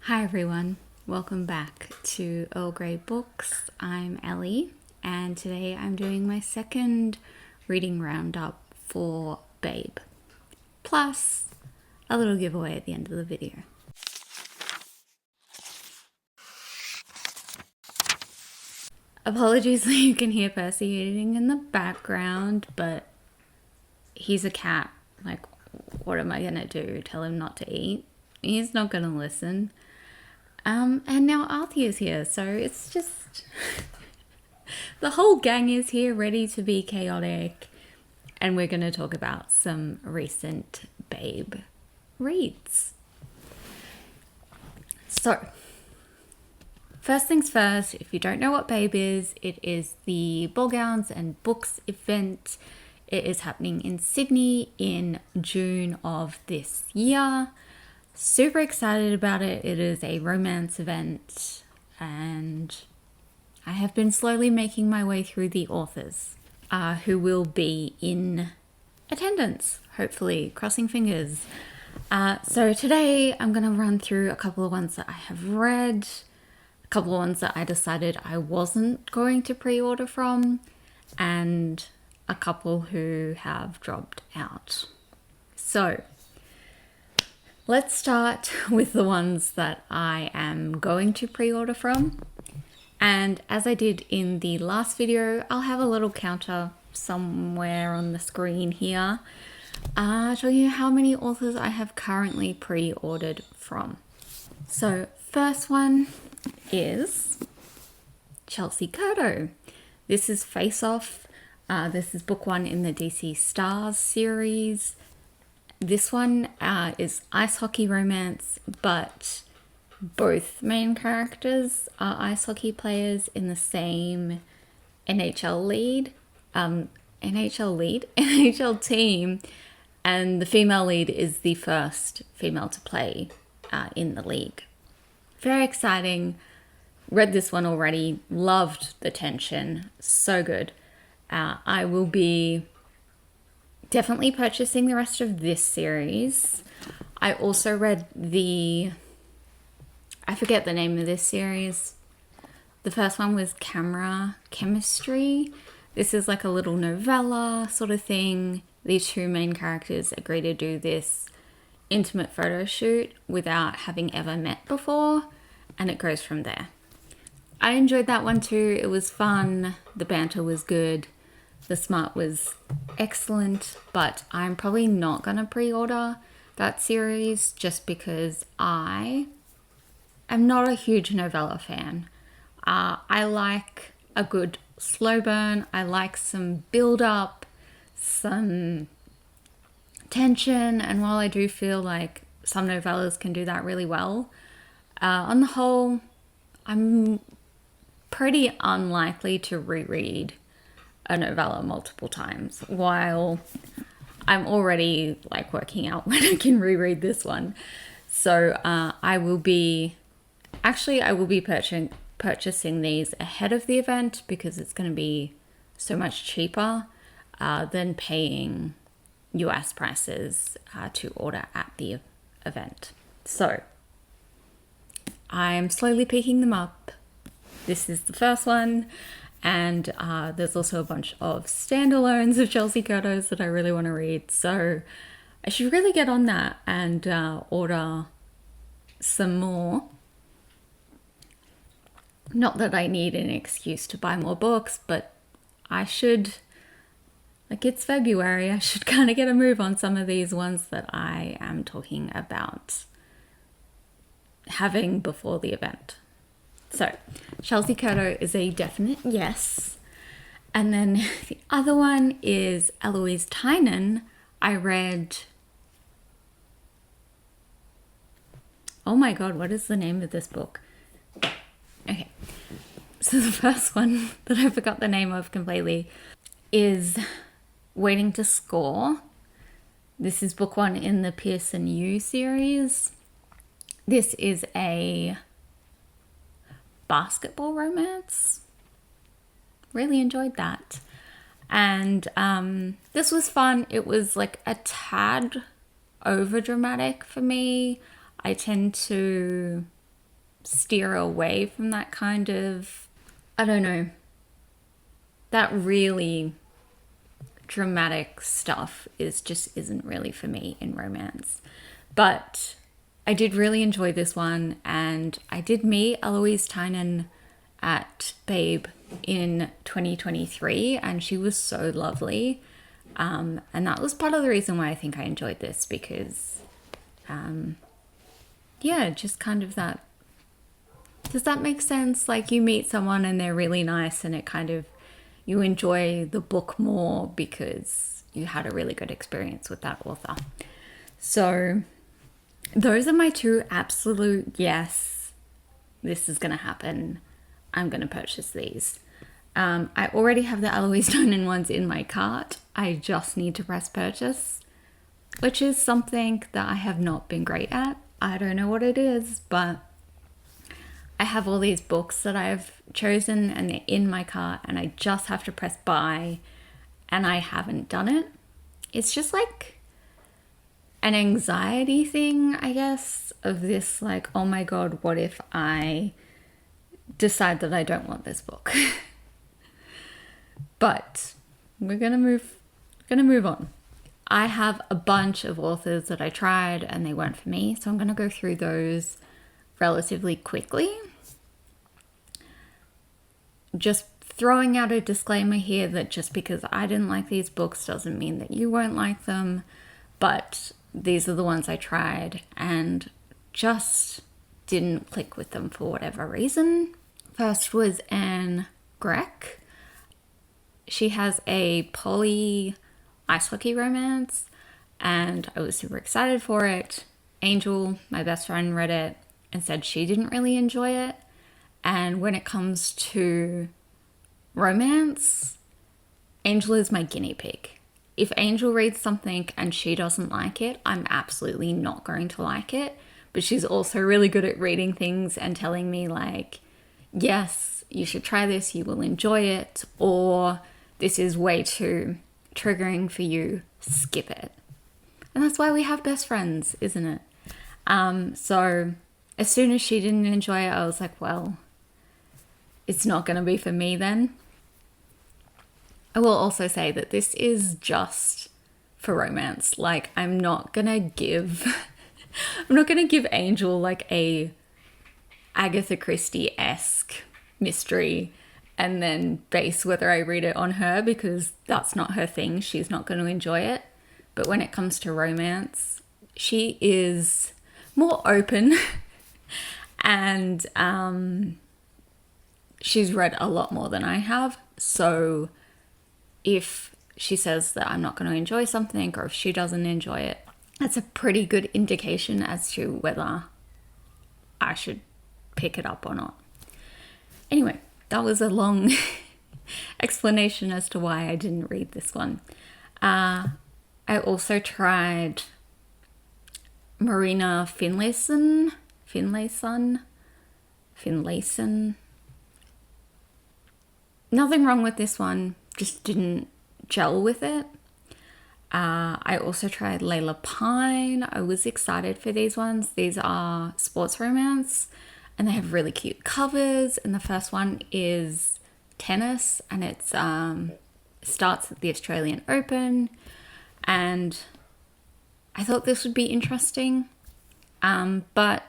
Hi everyone, welcome back to Earl Grey Books. I'm Ellie and today I'm doing my second reading roundup for Babe, plus a little giveaway at the end of the video. Apologies that you can hear Percy eating in the background, but he's a cat. Like, what am I gonna do? Tell him not to eat? He's not gonna listen. And now Arthur is here, so it's just the whole gang is here ready to be chaotic, and we're going to talk about some recent Babe reads. So, first things first, if you don't know what Babe is, it is the Ball Gowns and Books event. It is happening in Sydney in June of this year. Super excited about it. It is a romance event and I have been slowly making my way through the authors who will be in attendance, hopefully, crossing fingers. So today I'm going to run through a couple of ones that I have read, a couple of ones that I decided I wasn't going to pre-order from, and a couple who have dropped out. So let's start with the ones that I am going to pre-order from. And as I did in the last video, I'll have a little counter somewhere on the screen here. Show you how many authors I have currently pre-ordered from. So first one is Chelsea Curto. This is Face Off. This is book one in the DC Stars series. This one is ice hockey romance, but both main characters are ice hockey players in the same NHL team, and the female lead is the first female to play in the league. Very exciting. Read this one already. Loved the tension. So good. I will be definitely purchasing the rest of this series. I also read I forget the name of this series. The first one was Camera Chemistry. This is like a little novella sort of thing. These two main characters agree to do this intimate photo shoot without having ever met before, and it goes from there. I enjoyed that one too. It was fun. The banter was good. The smart was excellent, but I'm probably not going to pre-order that series just because I am not a huge novella fan. I like a good slow burn. I like some build-up, some tension, and while I do feel like some novellas can do that really well, on the whole, I'm pretty unlikely to reread a novella multiple times, while I'm already like working out when I can reread this one. So I will be purchasing these ahead of the event because it's going to be so much cheaper than paying US prices to order at the event. So I'm slowly picking them up. This is the first one. And there's also a bunch of standalones of Chelsea Curto's that I really want to read. So I should really get on that and order some more. Not that I need an excuse to buy more books, but I should, like, it's February, I should kind of get a move on some of these ones that I am talking about having before the event. So, Chelsea Curto is a definite yes. And then the other one is Eloise Tynan. I read... Oh my god, what is the name of this book? Okay. So the first one that I forgot the name of completely is Waiting to Score. This is book one in the Pearson U series. This is a basketball romance. Really enjoyed that. And this was fun. It was like a tad over dramatic for me. I tend to steer away from that kind of, I don't know, that really dramatic stuff isn't really for me in romance. But I did really enjoy this one, and I did meet Eloise Tynan at Babe in 2023, and she was so lovely. And that was part of the reason why I think I enjoyed this, because just kind of that. Does that make sense? Like, you meet someone and they're really nice, and it kind of, you enjoy the book more because you had a really good experience with that author. So those are my two absolute yes, this is going to happen. I'm going to purchase these. I already have the Eloise Tynan ones in my cart. I just need to press purchase, which is something that I have not been great at. I don't know what it is, but I have all these books that I've chosen and they're in my cart, and I just have to press buy, and I haven't done it. It's just like an anxiety thing, I guess, of this, like, oh my God, what if I decide that I don't want this book? But we're gonna move on. I have a bunch of authors that I tried and they weren't for me, so I'm gonna go through those relatively quickly. Just throwing out a disclaimer here that just because I didn't like these books doesn't mean that you won't like them, but these are the ones I tried and just didn't click with them for whatever reason. First was Anne Grech. She has a poly ice hockey romance, and I was super excited for it. Angel, my best friend, read it and said she didn't really enjoy it. And when it comes to romance, Angel is my guinea pig. If Angel reads something and she doesn't like it, I'm absolutely not going to like it. But she's also really good at reading things and telling me, like, yes, you should try this, you will enjoy it, or this is way too triggering for you, skip it. And that's why we have best friends, isn't it? So as soon as she didn't enjoy it, I was like, well, it's not going to be for me then. I will also say that this is just for romance. Like, I'm not going to give Angel like a Agatha Christie-esque mystery and then base whether I read it on her, because that's not her thing. She's not going to enjoy it. But when it comes to romance, she is more open and she's read a lot more than I have. So if she says that I'm not going to enjoy something, or if she doesn't enjoy it, that's a pretty good indication as to whether I should pick it up or not. Anyway, that was a long explanation as to why I didn't read this one. I also tried Marina Finlayson. Nothing wrong with this one, just didn't gel with it. I also tried Layla Pine. I was excited for these ones. These are sports romance and they have really cute covers. And the first one is tennis, and it starts at the Australian Open. And I thought this would be interesting. But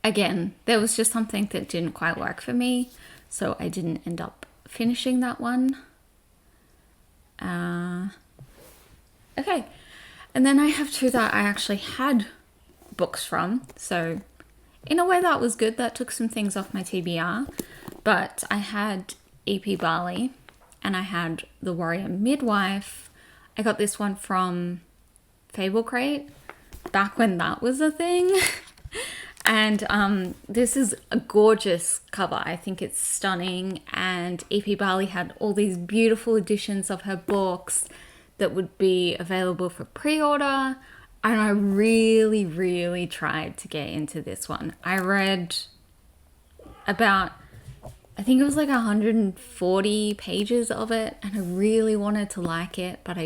again, there was just something that didn't quite work for me. So I didn't end up finishing that one. Okay. And then I have two that I actually had books from. So in a way that was good. That took some things off my TBR. But I had E.P. Barley and I had The Warrior Midwife. I got this one from Fable Crate back when that was a thing. And this is a gorgeous cover. I think it's stunning. And E.P. Barley had all these beautiful editions of her books that would be available for pre-order. And I really, really tried to get into this one. I read about, I think it was like 140 pages of it. And I really wanted to like it. But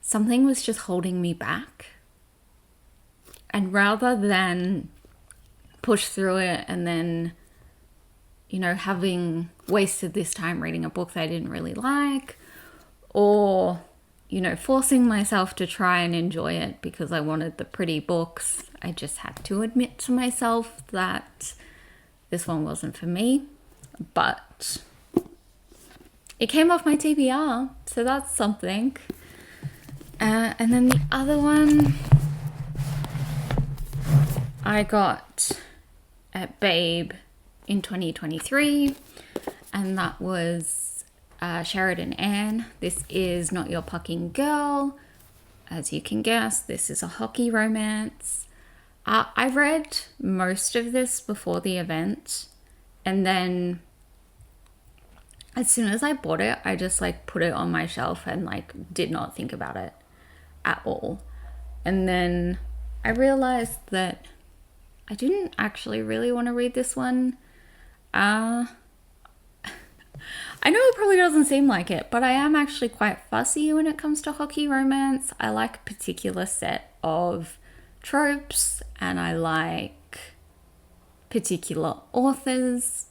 something was just holding me back. And rather than push through it and then, having wasted this time reading a book that I didn't really like, or, forcing myself to try and enjoy it because I wanted the pretty books. I just had to admit to myself that this one wasn't for me, but it came off my TBR, so that's something. And then the other one I got at Babe in 2023, and that was Sheridan Ann. This is Not Your Pucking Girl. As you can guess, this is a hockey romance. I read most of this before the event, and then as soon as I bought it, I just put it on my shelf and did not think about it at all. And then I realized that I didn't actually really want to read this one. I know it probably doesn't seem like it, but I am actually quite fussy when it comes to hockey romance. I like a particular set of tropes, and I like particular authors.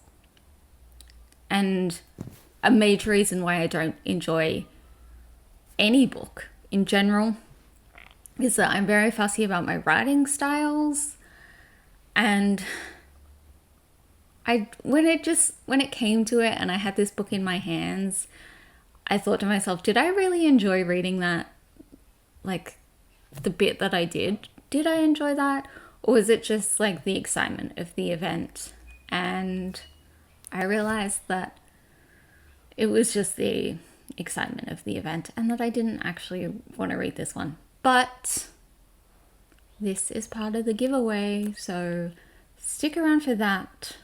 And a major reason why I don't enjoy any book in general is that I'm very fussy about my writing styles. And when it came to it and I had this book in my hands, I thought to myself, did I really enjoy reading that? The bit that I did I enjoy that? Or was it just the excitement of the event? And I realized that it was just the excitement of the event and that I didn't actually want to read this one. But this is part of the giveaway, so stick around for that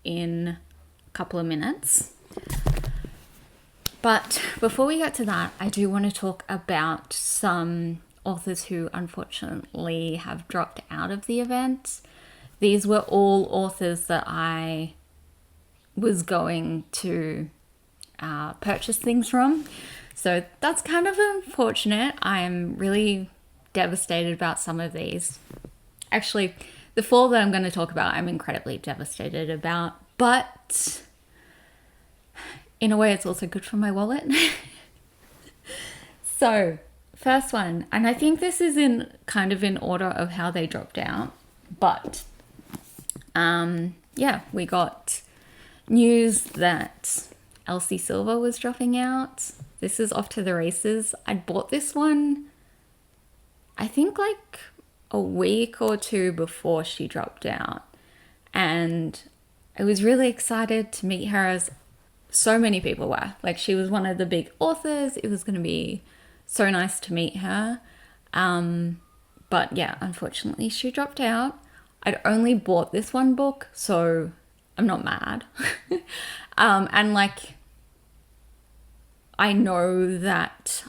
in a couple of minutes. But before we get to that, I do want to talk about some authors who unfortunately have dropped out of the event. These were all authors that I was going to purchase things from. So that's kind of unfortunate. I'm really devastated about some of these. Actually, the 4 that I'm going to talk about, I'm incredibly devastated about. But in a way, it's also good for my wallet. So, first one, and I think this is in order of how they dropped out. But, we got news that Elsie Silver was dropping out. This is Off to the Races. I'd bought this one, I think a week or 2 before she dropped out. And I was really excited to meet her, as so many people were. She was one of the big authors. It was going to be so nice to meet her. But yeah, unfortunately she dropped out. I'd only bought this one book, so I'm not mad. And I know that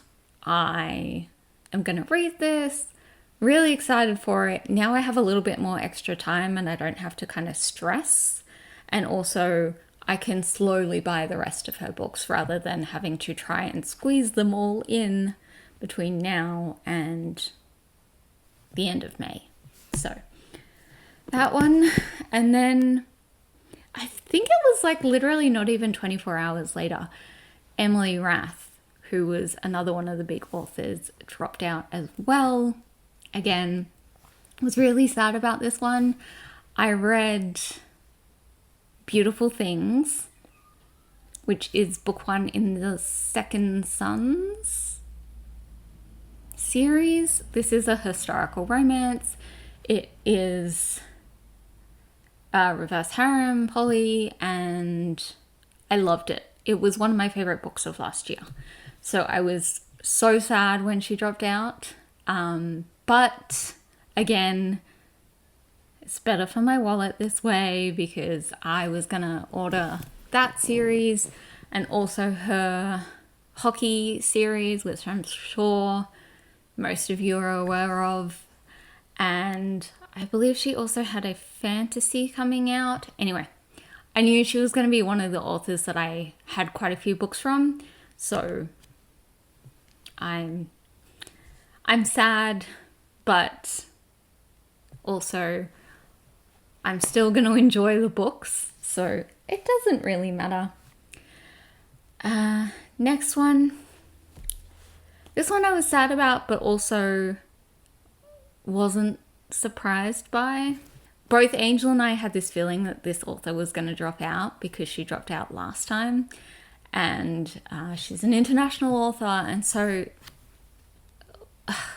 I am going to read this. Really excited for it. Now I have a little bit more extra time and I don't have to kind of stress. And also I can slowly buy the rest of her books rather than having to try and squeeze them all in between now and the end of May. So that one. And then I think it was literally not even 24 hours later, Emily Rath, who was another one of the big authors, dropped out as well. Again, was really sad about this one. I read Beautiful Things, which is book 1 in the Second Sons series. This is a historical romance. It is reverse harem, poly, and I loved it. It was one of my favorite books of last year. So I was so sad when she dropped out. But again, it's better for my wallet this way because I was going to order that series and also her hockey series, which I'm sure most of you are aware of. And I believe she also had a fantasy coming out. Anyway, I knew she was going to be one of the authors that I had quite a few books from. So I'm sad, but also I'm still going to enjoy the books, so it doesn't really matter. Next one. This one I was sad about, but also wasn't surprised by. Both Angel and I had this feeling that this author was going to drop out because she dropped out last time. And she's an international author, and so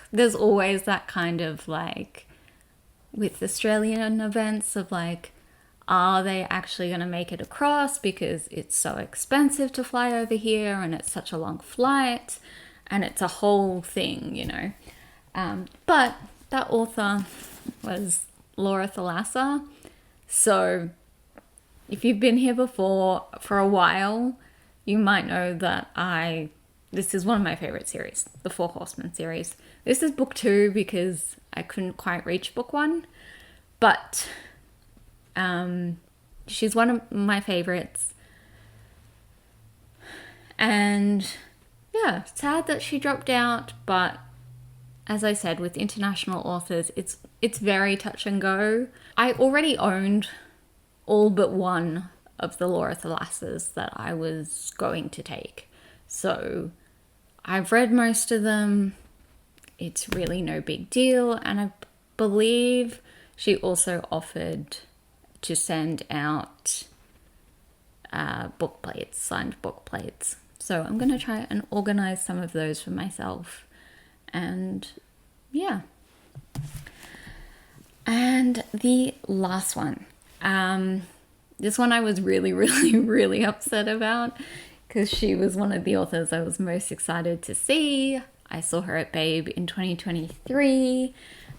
there's always that kind of like, with Australian events of like, are they actually going to make it across because it's so expensive to fly over here and it's such a long flight and it's a whole thing, you know. But that author was Laura Thalassa. So if you've been here before for a while, you might know that this is one of my favorite series, the Four Horsemen series. This is book 2 because I couldn't quite reach book 1, but she's one of my favorites. And yeah, sad that she dropped out, but as I said, with international authors, it's very touch and go. I already owned all but one of the Laura Thalassas that I was going to take. So I've read most of them. It's really no big deal. And I believe she also offered to send out book plates, signed book plates. So I'm going to try and organize some of those for myself. And yeah. And the last one. This one I was really, really, really upset about because she was one of the authors I was most excited to see. I saw her at Babe in 2023,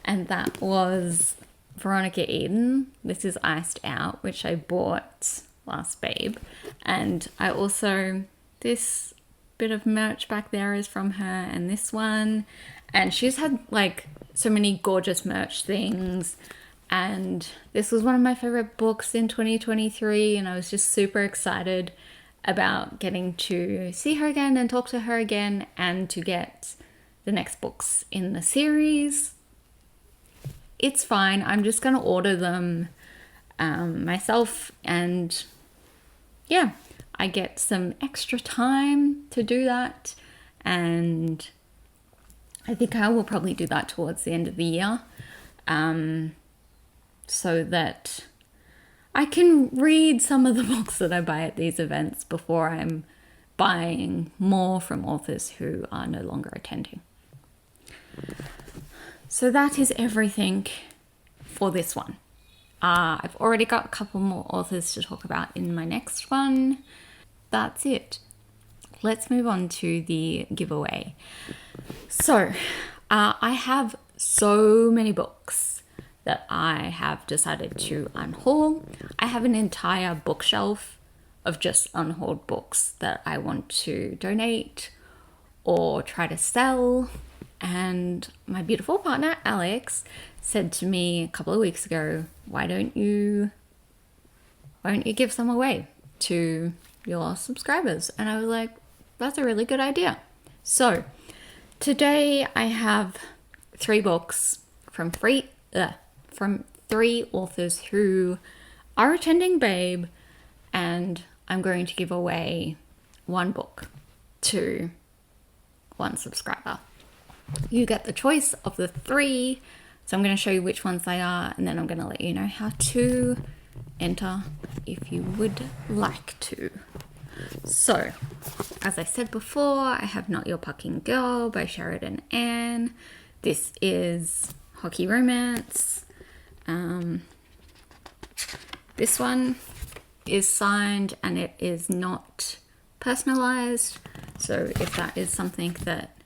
and that was Veronica Eden. This is Iced Out, which I bought last Babe. And I also, this bit of merch back there is from her, and this one. And she's had like so many gorgeous merch things. And this was one of my favorite books in 2023, and I was just super excited about getting to see her again and talk to her again and to get the next books in the series. It's fine. I'm just going to order them myself, and yeah, I get some extra time to do that, and I think I will probably do that towards the end of the year. So that I can read some of the books that I buy at these events before I'm buying more from authors who are no longer attending. So that is everything for this one. I've already got a couple more authors to talk about in my next one. That's it. Let's move on to the giveaway. So I have so many books that I have decided to unhaul. I have an entire bookshelf of just unhauled books that I want to donate or try to sell. And my beautiful partner, Alex, said to me a couple of weeks ago, why don't you give some away to your subscribers? And I was like, that's a really good idea. So today I have 3 books from 3 authors who are attending Babe, and I'm going to give away 1 book to 1 subscriber. You get the choice of the 3, so I'm going to show you which ones they are, and then I'm going to let you know how to enter if you would like to. So, as I said before, I have Not Your Pucking Girl by Sheridan Ann. This is hockey romance. This one is signed and it is not personalized. So if that is something that,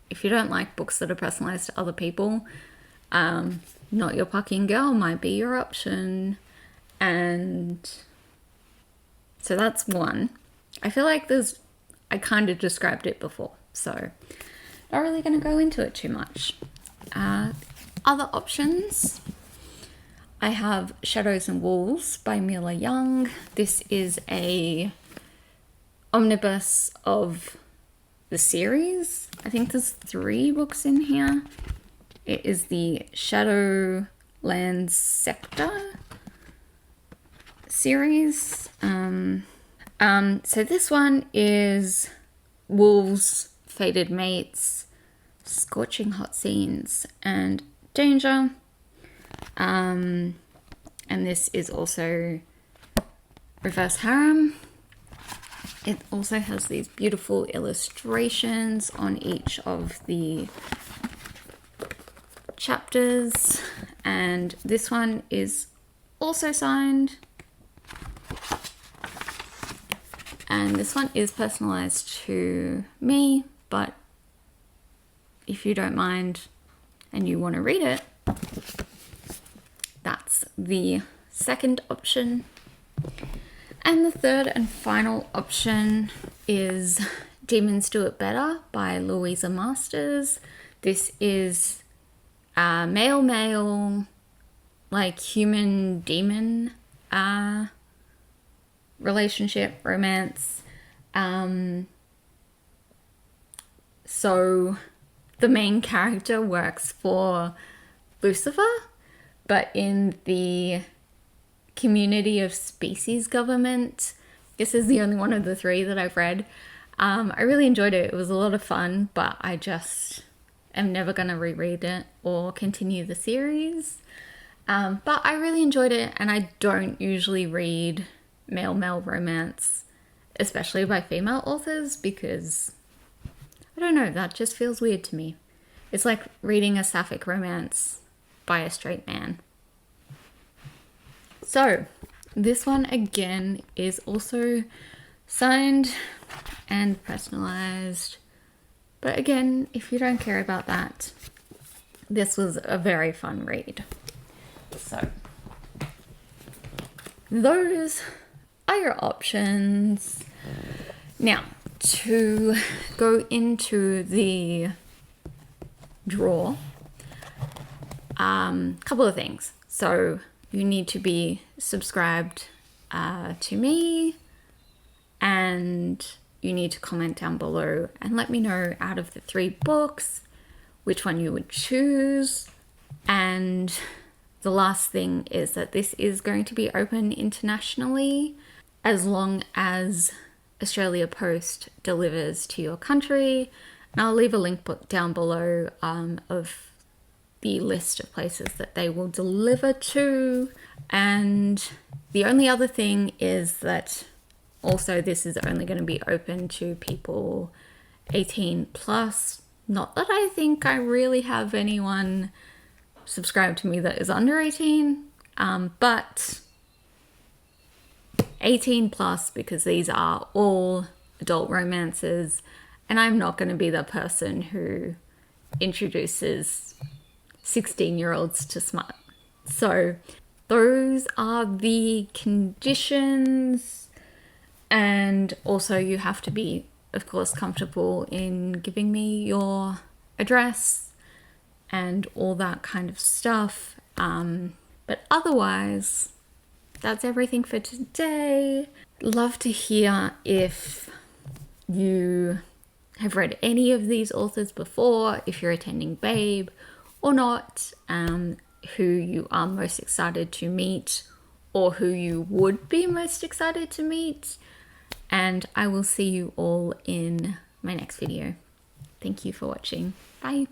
if you don't like books that are personalized to other people, Not Your Pucking Girl might be your option. And so that's one. I feel like I kind of described it before, so not really going to go into it too much. Other options, I have Shadows and Wolves by Mila Young. This is a omnibus of the series. I think there's 3 books in here. It is the Shadowlands Sector. series. So this one is Wolves, Fated Mates, Scorching Hot Scenes, and Danger. And this is also Reverse Harem. It also has these beautiful illustrations on each of the chapters, and this one is also signed, and this one is personalized to me, but if you don't mind and you want to read it, that's the second option. And the third and final option is Demons Do It Better by Louisa Masters. This is a male, like human demon relationship, romance. So the main character works for Lucifer, but in the community of species government. This is the only one of the three that I've read. I really enjoyed it. It was a lot of fun, but I just am never going to reread it or continue the series. But I really enjoyed it, and I don't usually read male romance, especially by female authors, because I don't know, that just feels weird to me. It's like reading a sapphic romance by a straight man. So this one again is also signed and personalized, but again, if you don't care about that, this was a very fun read. So those are your options. Now, to go into the draw, couple of things. So you need to be subscribed to me, and you need to comment down below and let me know out of the 3 books which one you would choose. And the last thing is that this is going to be open internationally as long as Australia Post delivers to your country. And I'll leave a link down below of the list of places that they will deliver to. And the only other thing is that also this is only going to be open to people 18 plus. Not that I think I really have anyone subscribed to me that is under 18, but 18 plus, because these are all adult romances, and I'm not going to be the person who introduces 16-year-olds to smut. So those are the conditions, and also you have to be, of course, comfortable in giving me your address and all that kind of stuff. But otherwise, that's everything for today. Love to hear if you have read any of these authors before, if you're attending Babe or not, who you are most excited to meet, or who you would be most excited to meet. And I will see you all in my next video. Thank you for watching. Bye.